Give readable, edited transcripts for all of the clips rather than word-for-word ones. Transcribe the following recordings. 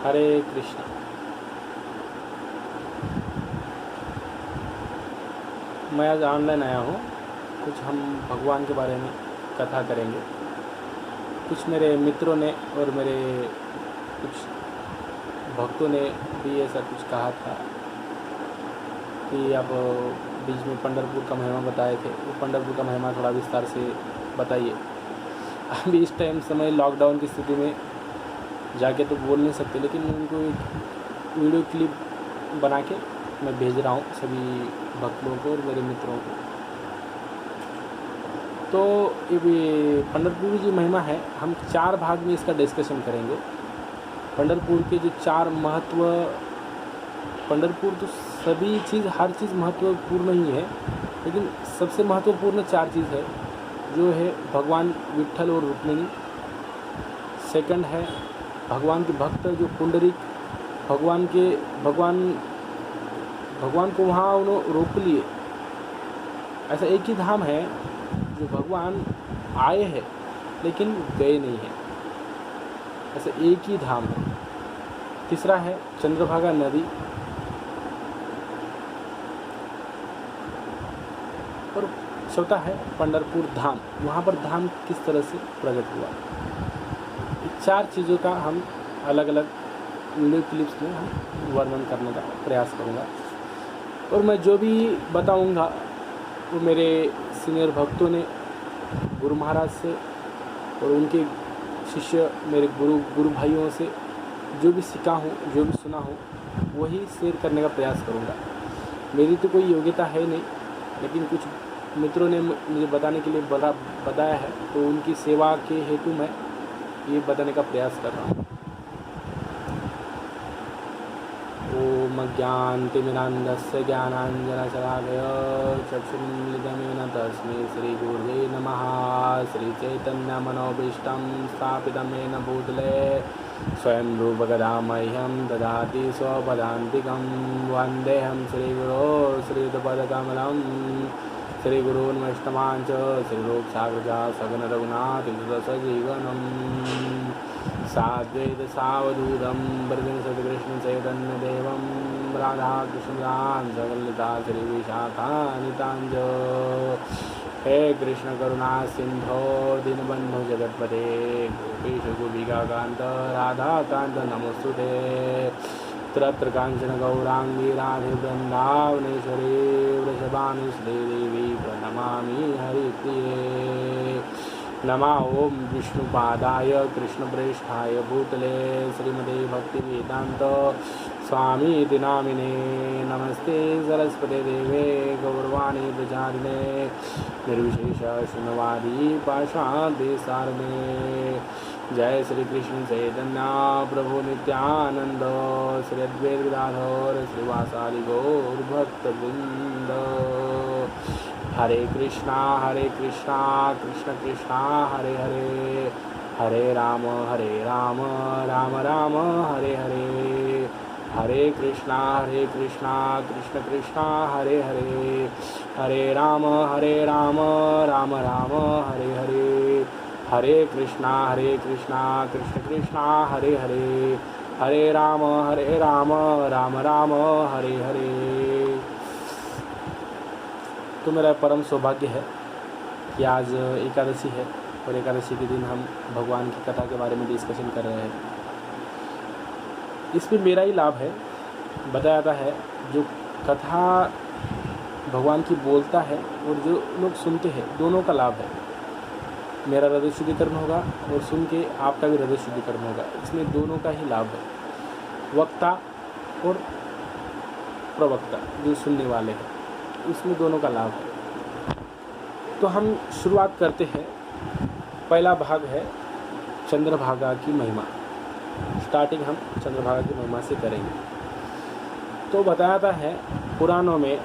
हरे कृष्णा। मैं आज ऑनलाइन आया हूँ। कुछ हम भगवान के बारे में कथा करेंगे। कुछ मेरे मित्रों ने और मेरे कुछ भक्तों ने भी ऐसा कुछ कहा था कि आप बीच में पंढरपुर का महिमा बताए थे, वो पंढरपुर का महिमा थोड़ा विस्तार से बताइए। अभी इस टाइम समय लॉकडाउन की स्थिति में जाके तो बोल नहीं सकते, लेकिन उनको एक वीडियो क्लिप बना के मैं भेज रहा हूँ सभी भक्तों को और मेरे मित्रों को। तो ये पंढरपुर की महिमा है, हम 4 भाग में इसका डिस्कशन करेंगे। पंढरपुर के जो 4 महत्व, पंढरपुर तो सभी चीज़ हर चीज़ महत्वपूर्ण ही है, लेकिन सबसे महत्वपूर्ण 4 चीज़ है जो है भगवान विट्ठल और रुक्मिणी। सेकंड है भगवान के भक्त जो पुंडरीक, भगवान को वहाँ उन्होंने रोक लिए। ऐसा एक ही धाम है जो भगवान आए हैं लेकिन गए नहीं हैं, ऐसा एक ही धाम है। तीसरा है चंद्रभागा नदी, और चौथा है पंढरपुर धाम, वहाँ पर धाम किस तरह से प्रकट हुआ। ये 4 चीज़ों का हम अलग अलग वीडियो क्लिप्स में हम वर्णन करने का प्रयास करूँगा। और मैं जो भी बताऊँगा वो मेरे सीनियर भक्तों ने गुरु महाराज से और उनके शिष्य मेरे गुरु भाइयों से जो भी सीखा हूँ, जो भी सुना हूँ, वही शेयर करने का प्रयास करूँगा। मेरी तो कोई योग्यता है नहीं, लेकिन कुछ मित्रों ने मुझे बताने के लिए बताया है, तो उनकी सेवा के हेतु मैं ये बताने का प्रयास कर रहा हूँ। ओम ज्ञानतिमिरान्धस्य ज्ञानाञ्जनशलाकया चक्षुरुन्मिलितं तस्मै श्रीगुरुवे नमः। श्रीचैतन्यमनोभीष्टं स्थापितं येन भूतले स्वयं रूपकदा मह्यं ददाति स्वपदान्तिकं। वन्देऽहं श्रीगुरो श्रीयुतपदकमलं श्रीगुरून् वैष्णवान् च श्रीरूपसाग्रजा सगणरघुनाथसजीवनम्। साद्वैत सावधूतं वरदं सद्कृष्णचैतन्यदेवं राधाकृष्णदान् सकलललिता श्रीविशाखान्विताञ्च। हे कृष्ण करुणा सिन्धो दीनबन्धो जगत्पते गोपेश गोपिकान्त राधाकान्त नमोस्तुते। तत्र काञ्चन गौराङ्गी राधे वृन्दावनेश्वरी वृषभानुसुते देवी प्रणमामि हरिप्रिये। नमः ओम विष्णुपादाय कृष्णप्रेष्ठाय भूतले श्रीमते भक्तिवेदांत स्वामी नामिने। नमस्ते सरस्वती देवे गौरवाणी प्रचारिणे निर्विशेष शून्यवादी पाषाणदेशारिणे। जय श्री कृष्ण चैतन्य प्रभु नित्यानंद श्री अद्वैत गदाधर श्रीवासादि गौर भक्तवृंद। हरे कृष्णा कृष्ण कृष्णा हरे हरे, हरे राम राम राम हरे हरे। हरे कृष्णा कृष्ण कृष्णा हरे हरे, हरे राम राम राम हरे हरे। हरे कृष्णा कृष्ण कृष्णा हरे हरे, हरे राम राम राम हरे हरे। तो मेरा परम सौभाग्य है कि आज एकादशी है और एकादशी के दिन हम भगवान की कथा के बारे में डिस्कशन कर रहे हैं। इसमें मेरा ही लाभ है। बताया जाता है जो कथा भगवान की बोलता है और जो लोग सुनते हैं, दोनों का लाभ है। मेरा हृदय शुद्धिकरण होगा और सुन के आपका भी हृदय शुद्धिकरण होगा। इसमें दोनों का ही लाभ है, वक्ता और प्रवक्ता जो सुनने वाले हैं, इसमें दोनों का लाभ है। तो हम शुरुआत करते हैं। पहला भाग है चंद्रभागा की महिमा। स्टार्टिंग हम चंद्रभागा की महिमा से करेंगे। तो बताया है पुराणों में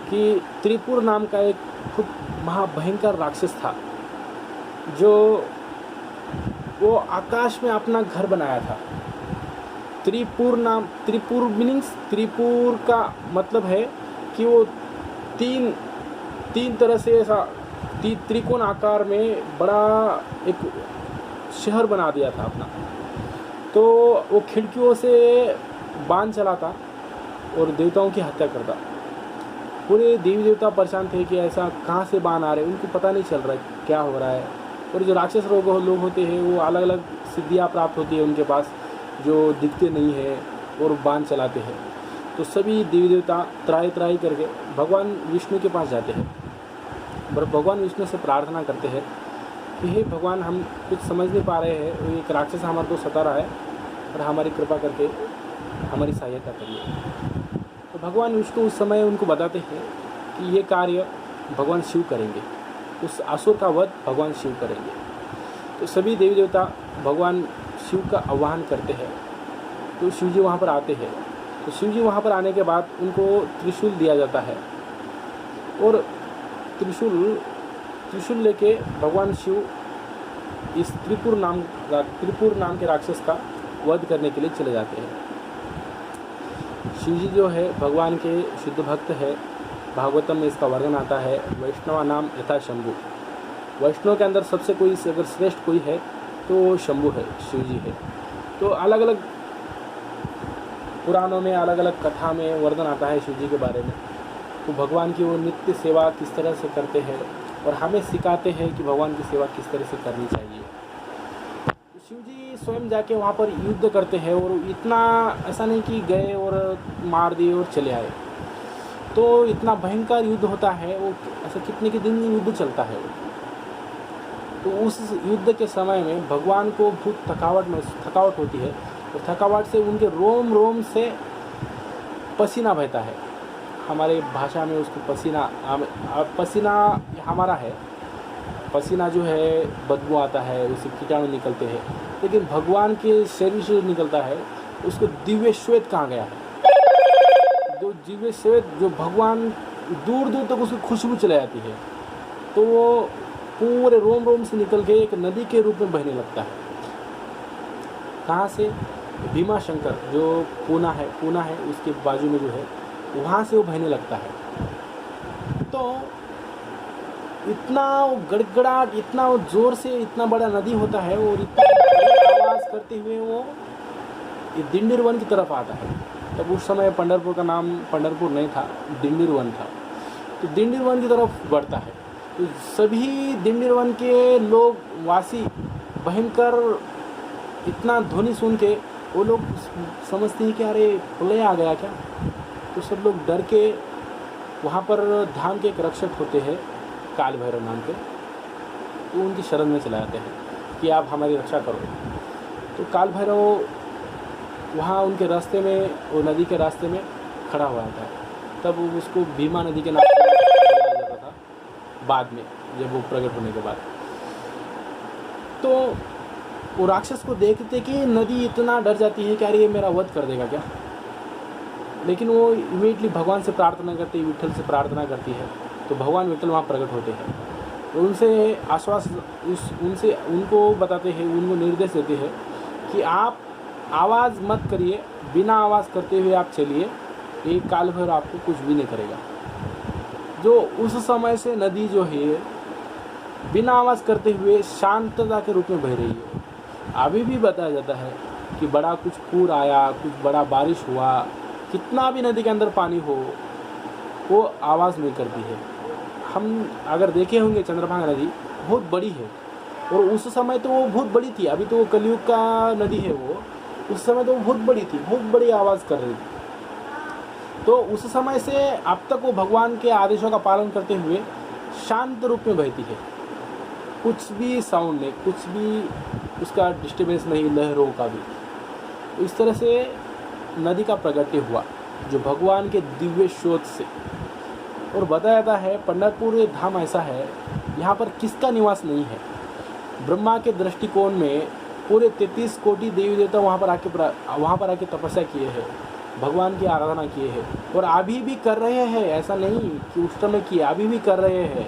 कि त्रिपुर नाम का एक खूब महाभयंकर राक्षस था, जो वो आकाश में अपना घर बनाया था। त्रिपुर मीनिंग्स, त्रिपुर का मतलब है कि वो तीन तरह से ऐसा त्रिकोण आकार में बड़ा एक शहर बना दिया था अपना। तो वो खिड़कियों से बाण चलाता और देवताओं की हत्या करता। पूरे देवी देवता परेशान थे कि ऐसा कहाँ से बाण आ रहे, उनको पता नहीं चल रहा है क्या हो रहा है। और जो राक्षस लोग होते हैं वो अलग अलग सिद्धियाँ प्राप्त होती है उनके पास, जो दिखते नहीं है और बाण चलाते हैं। तो सभी देवी देवता त्राई करके भगवान विष्णु के पास जाते हैं और भगवान विष्णु से प्रार्थना करते हैं कि हे भगवान, हम कुछ समझ नहीं पा रहे हैं, एक राक्षस हमारे को सता रहा है और हमारी कृपा करके हमारी सहायता करिए। तो भगवान विष्णु उस समय उनको बताते हैं कि ये कार्य भगवान शिव करेंगे, उस असुर का वध भगवान शिव करेंगे। तो सभी देवी देवता भगवान शिव का आह्वान करते हैं। तो शिव जी वहाँ पर आते हैं। तो शिव जी वहाँ पर आने के बाद उनको त्रिशूल दिया जाता है और त्रिशूल लेके भगवान शिव इस त्रिपुर नाम के राक्षस का वध करने के लिए चले जाते हैं। शिव जी जो है भगवान के शुद्ध भक्त है। भागवतम में इसका वर्णन आता है, वैष्णवा नाम यथा शंभु। वैष्णव के अंदर सबसे कोई अगर श्रेष्ठ कोई है तो शंभु है, शिव जी है। तो अलग अलग पुराणों में, अलग अलग कथा में वर्णन आता है शिव जी के बारे में। तो भगवान की वो नित्य सेवा किस तरह से करते हैं और हमें सिखाते हैं कि भगवान की सेवा किस तरह से करनी चाहिए। तो शिव जी स्वयं जाके वहाँ पर युद्ध करते हैं और इतना ऐसा नहीं कि गए और मार दिए और चले आए। तो इतना भयंकर युद्ध होता है, वो ऐसा कितने के दिन युद्ध चलता है वो। तो उस युद्ध के समय में भगवान को बहुत थकावट होती है और थकावट से उनके रोम रोम से पसीना बहता है। हमारे भाषा में उसको पसीना हमारा है, पसीना जो है बदबू आता है, उससे कीटाणु निकलते हैं। लेकिन भगवान के शरीर से निकलता है उसको दिव्य श्वेत कहा गया है। जो दिव्य श्वेत, जो भगवान दूर दूर तक उसकी खुशबू चली जाती है, तो वो पूरे रोम रोम से निकल के एक नदी के रूप में बहने लगता है। कहाँ से? भीमा शंकर जो पूना है उसके बाजू में जो है, वहाँ से वो बहने लगता है। तो इतना गड़गड़ाहट, इतना जोर से इतना बड़ा नदी होता है और इतना आवाज़ करते हुए वो दिंडीर वन की तरफ आता है। तब उस समय पंढरपुर का नाम पंढरपुर नहीं था, दिंडीर वन था। तो दिंडीर वन की तरफ बढ़ता है। तो सभी दिंडीर वन के लोग वासी भयंकर इतना ध्वनि सुन के वो लोग समझते हैं कि अरे प्रलय आ गया क्या। तो सब लोग डर के वहाँ पर धाम के एक रक्षक होते हैं काल भैरव नाम के, तो उनकी शरण में चले जाते हैं कि आप हमारी रक्षा करो। तो काल भैरव वहाँ उनके रास्ते में, वो नदी के रास्ते में खड़ा हुआ था। तब उसको भीमा नदी के नाम से बुलाया जाता था बाद में, जब वो प्रकट होने के बाद। तो वो राक्षस को देखते कि नदी इतना डर जाती है कि अरे ये मेरा वध कर देगा क्या। लेकिन वो इमीडिएटली भगवान से प्रार्थना करती है, विठल से प्रार्थना करती है। तो भगवान विठल वहाँ प्रकट होते हैं, उनसे उनको बताते हैं, उनको निर्देश देते हैं कि आप आवाज़ मत करिए, बिना आवाज़ करते हुए आप चलिए, ये काल भैरव आपको कुछ भी नहीं करेगा। जो उस समय से नदी जो है बिना आवाज़ करते हुए शांतता के रूप में बह रही है। अभी भी बताया जाता है कि बड़ा कुछ पूर आया, कुछ बड़ा बारिश हुआ, कितना भी नदी के अंदर पानी हो, वो आवाज़ नहीं करती है। हम अगर देखे होंगे चंद्रभागा नदी बहुत बड़ी है और उस समय तो वो बहुत बड़ी थी। अभी तो वो कलयुग का नदी है वो, उस समय तो वो बहुत बड़ी थी, बहुत बड़ी आवाज़ कर रही थी। तो उस समय से अब तक वो भगवान के आदेशों का पालन करते हुए शांत रूप में बहती है। कुछ भी साउंड नहीं, कुछ भी उसका डिस्टर्बेंस नहीं, लहरों का भी। इस तरह से नदी का प्रगट्य हुआ जो भगवान के दिव्य स्रोत से। और बताया जाता है पंढरपुर धाम ऐसा है, यहाँ पर किसका निवास नहीं है। ब्रह्मा के दृष्टिकोण में पूरे 33 कोटि देवी देवता वहाँ पर आके तपस्या किए हैं, भगवान की आराधना किए हैं और अभी भी कर रहे हैं। ऐसा नहीं कि उस समय किए, अभी भी कर रहे हैं।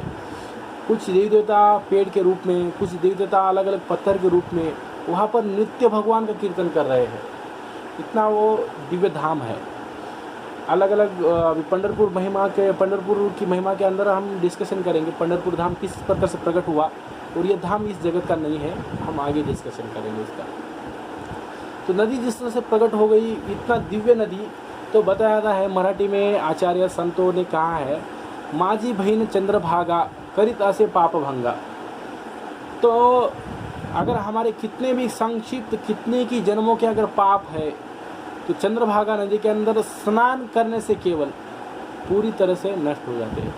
कुछ देवी देवता पेड़ के रूप में, कुछ देवी देवता अलग अलग पत्थर के रूप में वहाँ पर नित्य भगवान का कीर्तन कर रहे हैं। इतना वो दिव्य धाम है। अलग अलग अभी पंढरपुर की महिमा के अंदर हम डिस्कशन करेंगे, पंढरपुर धाम किस प्रकार से प्रकट हुआ और ये धाम इस जगत का नहीं है, हम आगे डिस्कशन करेंगे इसका। तो नदी जिस तरह से प्रकट हो गई, इतना दिव्य नदी, तो बताया जाता है मराठी में आचार्य संतों ने कहा है, माझी बहीण चंद्रभागा करित असे पाप भंगा। तो अगर हमारे कितने भी संक्षिप्त कितने की जन्मों के अगर पाप है, तो चंद्रभागा नदी के अंदर स्नान करने से केवल पूरी तरह से नष्ट हो जाते हैं।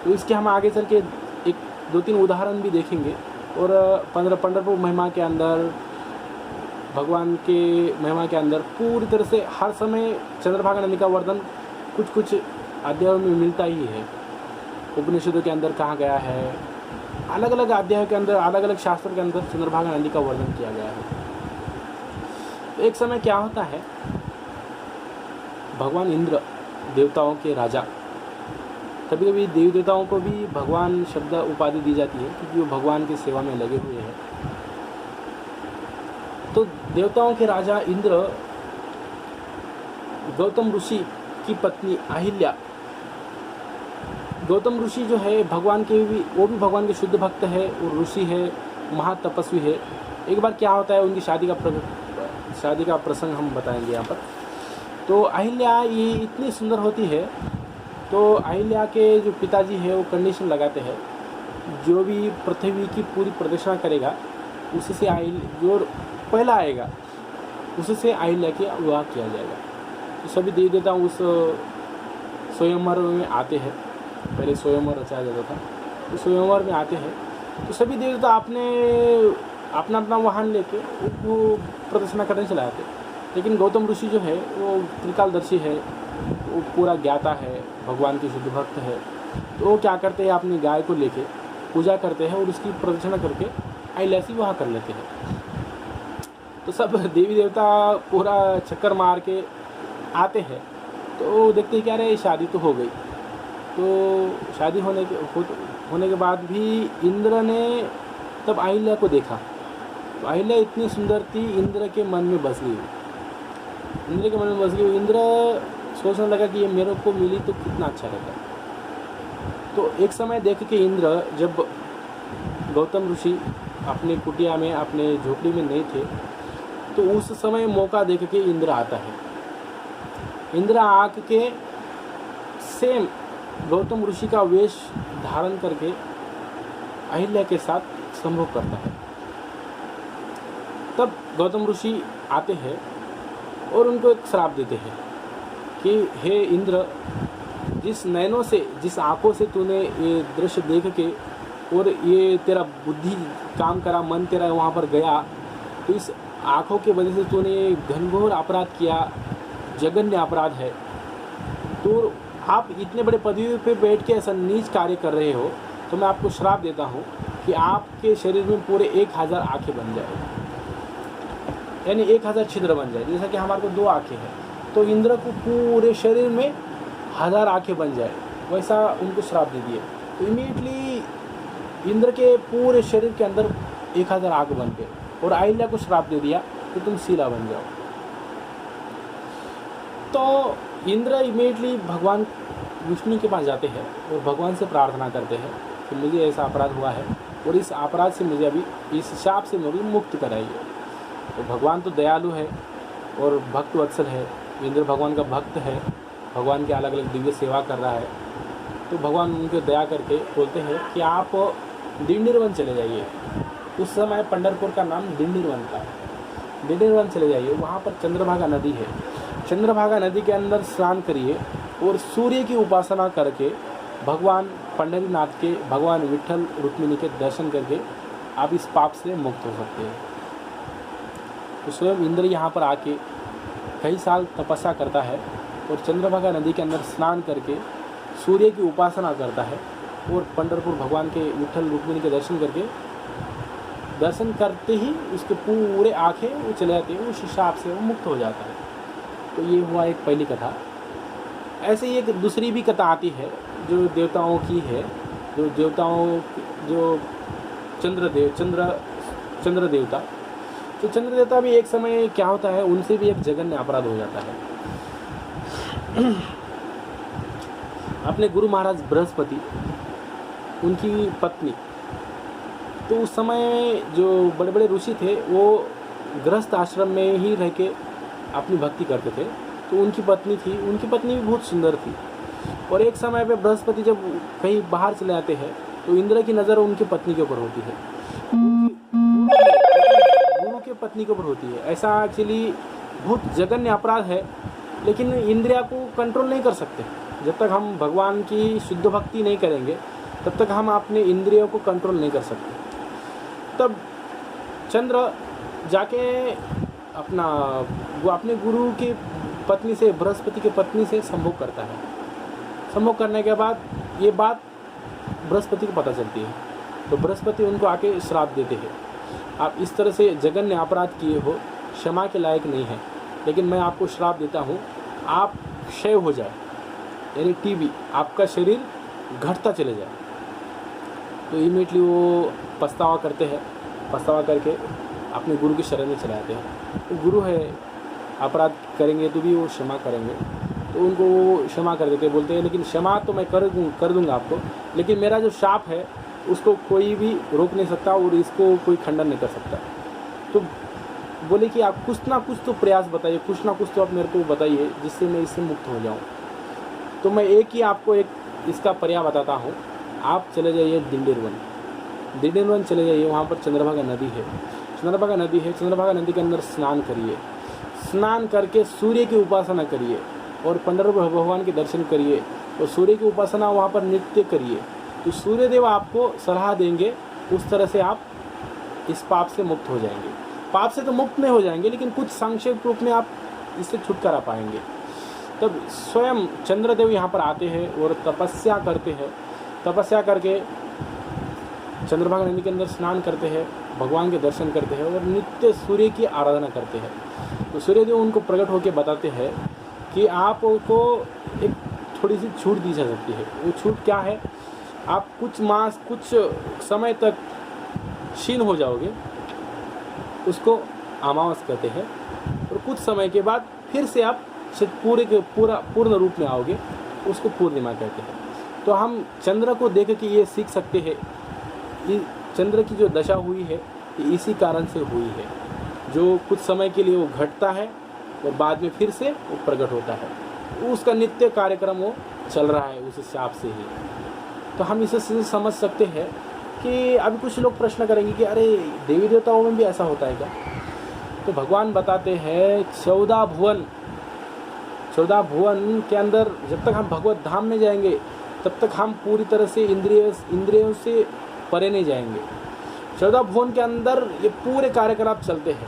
तो इसके हम आगे चल के एक दो तीन उदाहरण भी देखेंगे। और पंढरपुर महिमा के अंदर, भगवान के महिमा के अंदर पूरी तरह से हर समय चंद्रभागा नदी का वर्णन कुछ कुछ अध्यायों में मिलता ही है। उपनिषदों के अंदर कहा गया है, अलग अलग अध्यायों के अंदर, अलग अलग शास्त्रों के अंदर चंद्रभागा नदी का वर्णन किया गया है। तो एक समय क्या होता है, भगवान इंद्र देवताओं के राजा, कभी कभी देवी देवताओं को भी भगवान शब्द उपाधि दी जाती है क्योंकि वो भगवान की सेवा में लगे हुए हैं। तो देवताओं के राजा इंद्र गौतम ऋषि की पत्नी अहिल्या, गौतम ऋषि जो है भगवान के भी, वो भी भगवान के शुद्ध भक्त है और ऋषि है, महातपस्वी है। एक बार क्या होता है, उनकी शादी का प्रसंग हम बताएंगे यहाँ पर। तो अहिल्या ये इतनी सुंदर होती है, तो अहिल्या के जो पिताजी है वो कंडीशन लगाते हैं, जो भी पृथ्वी की पूरी प्रदक्षिणा करेगा उससे जो पहला आएगा उससे अहिल्या की विवाह किया जाएगा। तो सभी देवी देवता उस स्वयंवर में आते हैं, पहले स्वयंवर रचाया जाता था, तो स्वयंवर में आते हैं। तो सभी देवी देवता अपना अपना वाहन लेके वो प्रदर्शना करने चले आते। लेकिन गौतम ऋषि जो है वो त्रिकालदर्शी है, वो पूरा ज्ञाता है, भगवान की शुद्ध भक्त है। तो वो क्या करते हैं, अपनी गाय को लेके पूजा करते हैं और उसकी प्रदक्षिणा करके अहिल्या से विवाह कर लेते हैं। तो सब देवी देवता पूरा चक्कर मार के आते हैं, तो देखते हैं क्या रहे, शादी तो हो गई। तो शादी होने के बाद भी इंद्र ने तब अहिल्या को देखा, तो अहिल्या इतनी सुंदर थी, इंद्र के मन में बस गई। इंद्र सोचने लगा कि ये मेरे को मिली तो कितना अच्छा रहता। तो एक समय देख के इंद्र, जब गौतम ऋषि अपने कुटिया में, अपने झोपड़ी में नहीं थे, तो उस समय मौका देख के इंद्र आता है। इंद्र आके के सेम गौतम ऋषि का वेश धारण करके अहिल्या के साथ संभोग करता है। तब गौतम ऋषि आते हैं और उनको एक श्राप देते हैं कि हे इंद्र, जिस नयनों से, जिस आँखों से तूने ये दृश्य देख के और ये तेरा बुद्धि काम करा, मन तेरा वहाँ पर गया, तो इस आँखों के वजह से तूने घनघोर अपराध किया, जघन्य अपराध है। तो आप इतने बड़े पदवी पे बैठ के ऐसा नीच कार्य कर रहे हो, तो मैं आपको श्राप देता हूँ कि आपके शरीर में पूरे 1000 आँखें बन जाए, यानी 1000 छिद्र बन जाए। जैसा कि हमारे को 2 आँखें हैं, तो इंद्र को पूरे शरीर में 1000 आँखें बन जाए, वैसा उनको श्राप दे दिए। तो इमीडिएटली इंद्र के पूरे शरीर के अंदर 1000 आँख बन गए और अहिल्या को श्राप दे दिया कि तुम शीला बन जाओ। तो इंद्र इमीडिएटली भगवान विष्णु के पास जाते हैं और भगवान से प्रार्थना करते हैं कि मुझे ऐसा अपराध हुआ है और इस अपराध से मुझे अभी, इस शाप से मुझे मुक्त कराइए। तो भगवान तो दयालु है और भक्त वत्सल है, इंद्र भगवान का भक्त है, भगवान के अलग अलग दिव्य सेवा कर रहा है। तो भगवान उनके दया करके बोलते हैं कि आप दिंडीरवन चले जाइए। उस समय पंढरपुर का नाम दिंडीरवन था। दिंडीरवन चले जाइए, वहाँ पर चंद्रभागा नदी है। चंद्रभागा नदी के अंदर स्नान करिए और सूर्य की उपासना करके भगवान पंढरीनाथ के, भगवान विठल रुक्मिणी के दर्शन करके आप इस पाप से मुक्त हो सकते हैं। तो स्वयं इंद्र यहाँ पर आके कई साल तपस्या करता है और चंद्रभागा नदी के अंदर स्नान करके सूर्य की उपासना करता है और पंढरपुर भगवान के विठल रुक्मिणी के दर्शन करते ही उसके पूरे आँखें वो चले जाते हैं, उस शाप से वो मुक्त हो जाता है। तो ये हुआ एक पहली कथा। ऐसे ही एक दूसरी भी कथा आती है जो देवताओं की है, जो देवताओं, जो चंद्र देवता, तो चंद्र देवता भी एक समय क्या होता है, उनसे भी एक जघन्य अपराध हो जाता है। अपने गुरु महाराज बृहस्पति, उनकी पत्नी, तो उस समय जो बड़े बड़े ऋषि थे वो गृहस्थ आश्रम में ही रह के अपनी भक्ति करते थे। तो उनकी पत्नी थी, उनकी पत्नी भी बहुत सुंदर थी। और एक समय पे बृहस्पति जब कहीं बाहर चले जाते हैं तो इंद्र की नज़र उनकी पत्नी के ऊपर होती है, गुरु के पत्नी के ऊपर होती है। ऐसा एक्चुअली बहुत जघन्य अपराध है, लेकिन इंद्रिया को कंट्रोल नहीं कर सकते। जब तक हम भगवान की शुद्ध भक्ति नहीं करेंगे तब तक हम अपने इंद्रियों को कंट्रोल नहीं कर सकते। तब चंद्र जाके अपने गुरु की पत्नी से, बृहस्पति की पत्नी से संभोग करता है। संभोग करने के बाद ये बात बृहस्पति को पता चलती है, तो बृहस्पति उनको आके श्राप देते हैं, आप इस तरह से जघन्य अपराध किए हो, क्षमा के लायक नहीं है, लेकिन मैं आपको श्राप देता हूँ, आप क्षय हो जाए, यानी टीबी, आपका शरीर घटता चले जाए। तो इमीडिएटली वो पछतावा करते हैं, पछतावा करके अपने गुरु की शरण में चले आते हैं। तो गुरु है, अपराध करेंगे तो भी वो क्षमा करेंगे, तो उनको वो क्षमा कर देते, बोलते हैं लेकिन क्षमा तो मैं कर दूंगा आपको, लेकिन मेरा जो शाप है उसको कोई भी रोक नहीं सकता और इसको कोई खंडन नहीं कर सकता। तो बोले कि आप कुछ ना कुछ तो प्रयास बताइए, कुछ ना कुछ तो आप मेरे को बताइए जिससे मैं इससे मुक्त हो जाऊँ। तो मैं आपको एक इसका पर्याय बताता हूँ। आप चले जाइए दिंडेरवन चले जाइए, वहाँ पर चंद्रभागा नदी है। चंद्रभागा नदी के अंदर स्नान करिए, स्नान करके सूर्य की उपासना करिए और पंडरपुर भगवान के दर्शन करिए और सूर्य की उपासना वहाँ पर नित्य करिए। तो सूर्यदेव आपको सलाह देंगे, उस तरह से आप इस पाप से मुक्त हो जाएंगे। पाप से तो मुक्त नहीं हो जाएंगे, लेकिन कुछ संक्षेप रूप में आप इससे छुटकारा पाएंगे। तब स्वयं चंद्रदेव यहाँ पर आते हैं और तपस्या करते हैं। तपस्या करके चंद्रभागा नदी के अंदर स्नान करते हैं, भगवान के दर्शन करते हैं और नित्य सूर्य की आराधना करते हैं। तो सूर्यदेव उनको प्रकट होकर बताते हैं कि आपको एक थोड़ी सी छूट दी जा सकती है। वो छूट क्या है? आप कुछ समय तक क्षीण हो जाओगे, उसको अमावस कहते हैं, और कुछ समय के बाद फिर से आप पूर्ण रूप में आओगे, उसको पूर्णिमा कहते हैं। तो हम चंद्र को देख के ये सीख सकते हैं, चंद्र की जो दशा हुई है ये इसी कारण से हुई है, जो कुछ समय के लिए वो घटता है और बाद में फिर से वो प्रकट होता है। उसका नित्य कार्यक्रम वो चल रहा है उस हिसाब से ही। तो हम इसे समझ सकते हैं कि अभी कुछ लोग प्रश्न करेंगे कि अरे देवी देवताओं में भी ऐसा होता है क्या? तो भगवान बताते हैं 14 भुवन के अंदर जब तक हम भगवत धाम में जाएंगे तब तक हम पूरी तरह से इंद्रियों से परे नहीं जाएंगे। 14 भुवन के अंदर ये पूरे कार्यकलाप चलते हैं।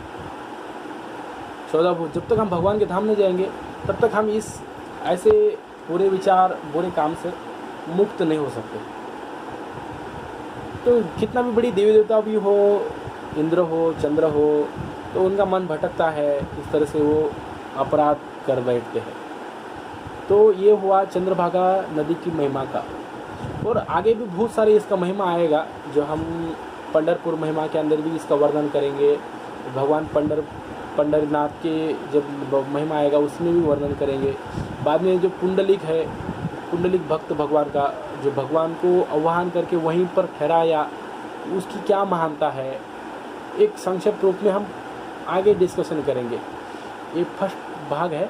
14 भुवन, जब तक हम भगवान के धाम में जाएंगे तब तक हम इस ऐसे बुरे विचार, बुरे काम से मुक्त नहीं हो सकते। तो कितना भी बड़ी देवी देवता भी हो, इंद्र हो, चंद्र हो, तो उनका मन भटकता है, इस तरह से वो अपराध कर बैठते हैं। तो ये हुआ चंद्रभागा नदी की महिमा का। और आगे भी बहुत सारी इसका महिमा आएगा, जो हम पंढरपुर महिमा के अंदर भी इसका वर्णन करेंगे। भगवान पंडरीनाथ के जब महिमा आएगा उसमें भी वर्णन करेंगे। बाद में जो पुंडलिक है, पुंडलिक भक्त भगवान का, जो भगवान को आह्वान करके वहीं पर ठहराया, उसकी क्या महानता है, एक संक्षिप्त रूप में हम आगे डिस्कशन करेंगे। ये फर्स्ट भाग है,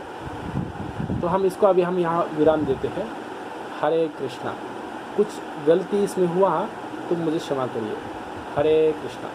तो हम इसको अभी हम यहाँ विराम देते हैं। हरे कृष्णा। कुछ गलती इसमें हुआ तो मुझे क्षमा करिए। हरे कृष्णा।